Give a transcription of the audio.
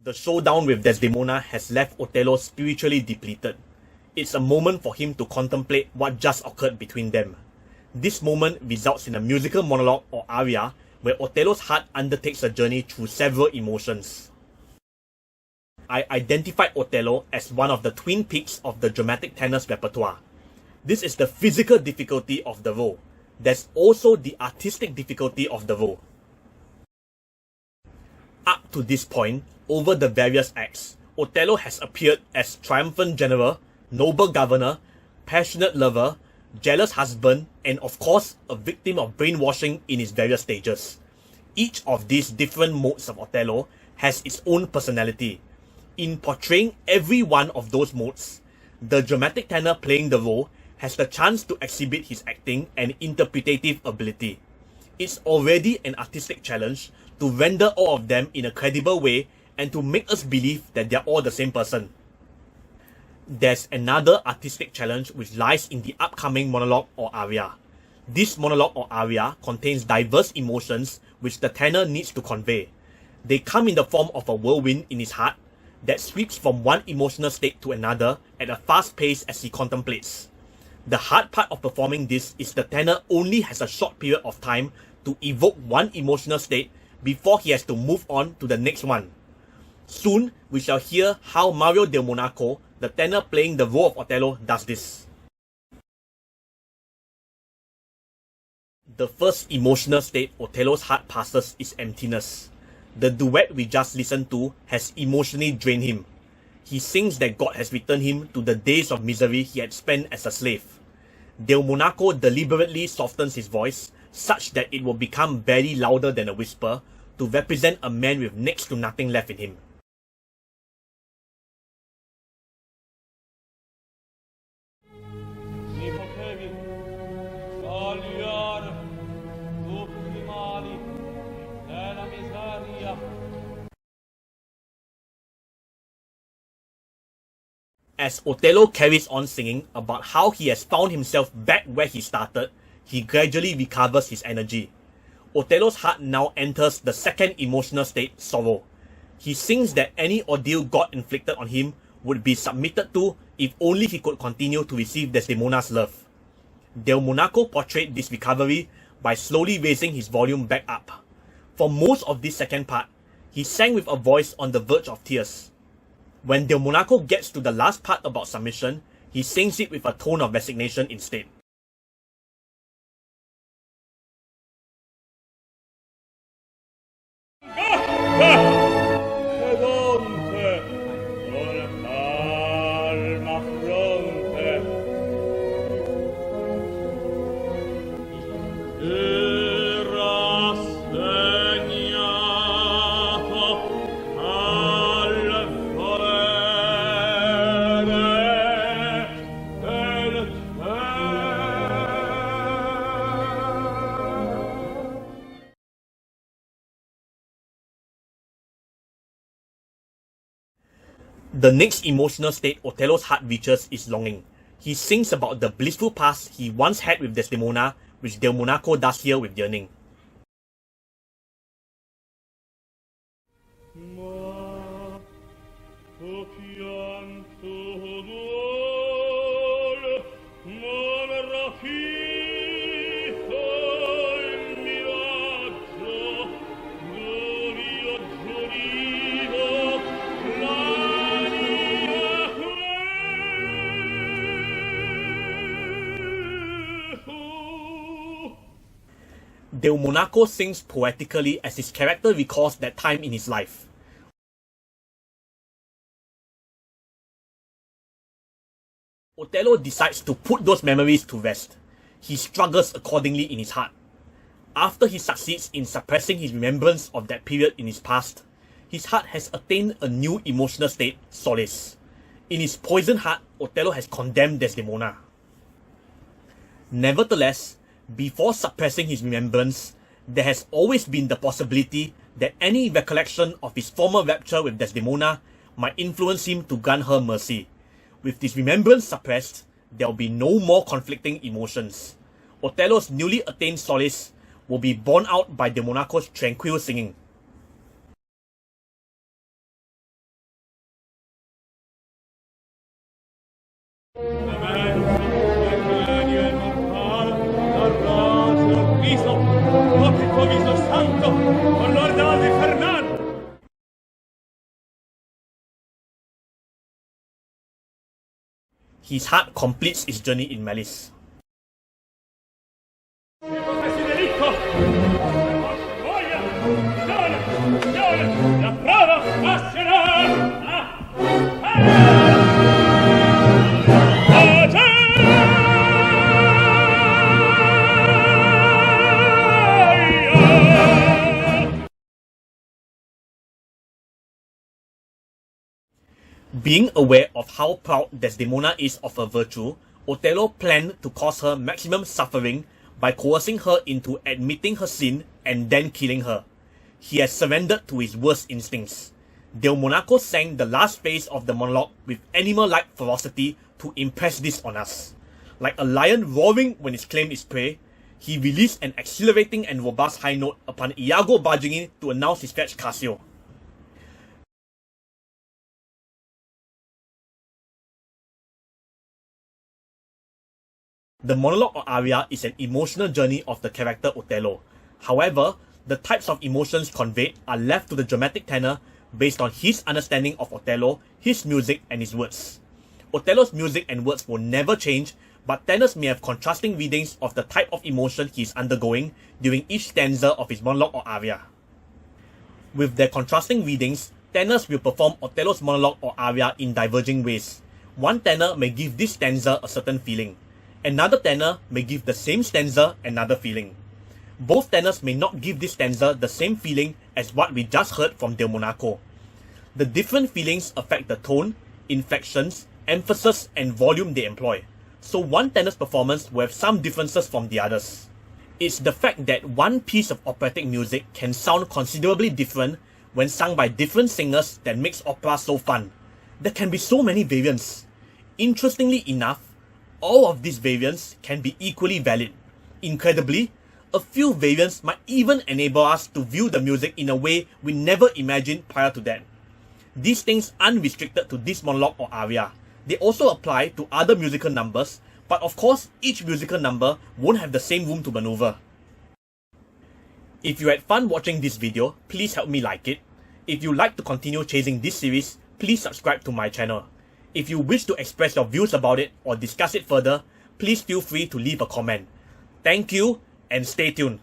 The showdown with Desdemona has left Otello spiritually depleted. It's a moment for him to contemplate what just occurred between them. This moment results in a musical monologue or aria where Otello's heart undertakes a journey through several emotions. I identified Otello as one of the twin peaks of the dramatic tenor's repertoire. This is the physical difficulty of the role. There's also the artistic difficulty of the role. Up to this point, over the various acts, Otello has appeared as triumphant general, noble governor, passionate lover, jealous husband, and of course, a victim of brainwashing in its various stages. Each of these different modes of Otello has its own personality. In portraying every one of those modes, the dramatic tenor playing the role has the chance to exhibit his acting and interpretative ability. It's already an artistic challenge to render all of them in a credible way and to make us believe that they're all the same person. There's another artistic challenge which lies in the upcoming monologue or aria. This monologue or aria contains diverse emotions which the tenor needs to convey. They come in the form of a whirlwind in his heart that sweeps from one emotional state to another at a fast pace as he contemplates. The hard part of performing this is the tenor only has a short period of time to evoke one emotional state before he has to move on to the next one. Soon, we shall hear how Mario del Monaco, the tenor playing the role of Otello, does this. The first emotional state Otello's heart passes is emptiness. The duet we just listened to has emotionally drained him. He sings that God has returned him to the days of misery he had spent as a slave. Del Monaco deliberately softens his voice such that it will become barely louder than a whisper to represent a man with next to nothing left in him. Potevi, scagliar, tutti i mali, nella miseria. As Otello carries on singing about how he has found himself back where he started, he gradually recovers his energy. Otello's heart now enters the second emotional state, sorrow. He sings that any ordeal God inflicted on him would be submitted to if only he could continue to receive Desdemona's love. Del Monaco portrayed this recovery by slowly raising his volume back up. For most of this second part, he sang with a voice on the verge of tears. When Del Monaco gets to the last part about submission, he sings it with a tone of resignation instead. The next emotional state Otello's heart reaches is longing. He sings about the blissful past he once had with Desdemona, which Del Monaco does here with yearning. Del Monaco sings poetically as his character recalls that time in his life. Otello decides to put those memories to rest. He struggles accordingly in his heart. After he succeeds in suppressing his remembrance of that period in his past, his heart has attained a new emotional state, solace. In his poisoned heart, Otello has condemned Desdemona. Nevertheless, before suppressing his remembrance, there has always been the possibility that any recollection of his former rapture with Desdemona might influence him to grant her mercy. With this remembrance suppressed, there will be no more conflicting emotions. Otello's newly attained solace will be borne out by Del Monaco's tranquil singing. His heart completes its journey in malice. Being aware of how proud Desdemona is of her virtue, Otello planned to cause her maximum suffering by coercing her into admitting her sin and then killing her. He has surrendered to his worst instincts. Del Monaco sang the last phase of the monologue with animal-like ferocity to impress this on us. Like a lion roaring when it's claimed its prey, he released an exhilarating and robust high note upon Iago barging in to announce his fetch Cassio. The monologue or aria is an emotional journey of the character Otello. However, the types of emotions conveyed are left to the dramatic tenor based on his understanding of Otello, his music, and his words. Otello's music and words will never change, but tenors may have contrasting readings of the type of emotion he is undergoing during each stanza of his monologue or aria. With their contrasting readings, tenors will perform Otello's monologue or aria in diverging ways. One tenor may give this stanza a certain feeling. Another tenor may give the same stanza another feeling. Both tenors may not give this stanza the same feeling as what we just heard from Del Monaco. The different feelings affect the tone, inflections, emphasis, and volume they employ, so one tenor's performance will have some differences from the others. It's the fact that one piece of operatic music can sound considerably different when sung by different singers that makes opera so fun. There can be so many variants. Interestingly enough, all of these variants can be equally valid. Incredibly, a few variants might even enable us to view the music in a way we never imagined prior to that. These things aren't restricted to this monologue or aria. They also apply to other musical numbers, but of course, each musical number won't have the same room to maneuver. If you had fun watching this video, please help me like it. If you'd like to continue chasing this series, please subscribe to my channel. If you wish to express your views about it or discuss it further, please feel free to leave a comment. Thank you and stay tuned.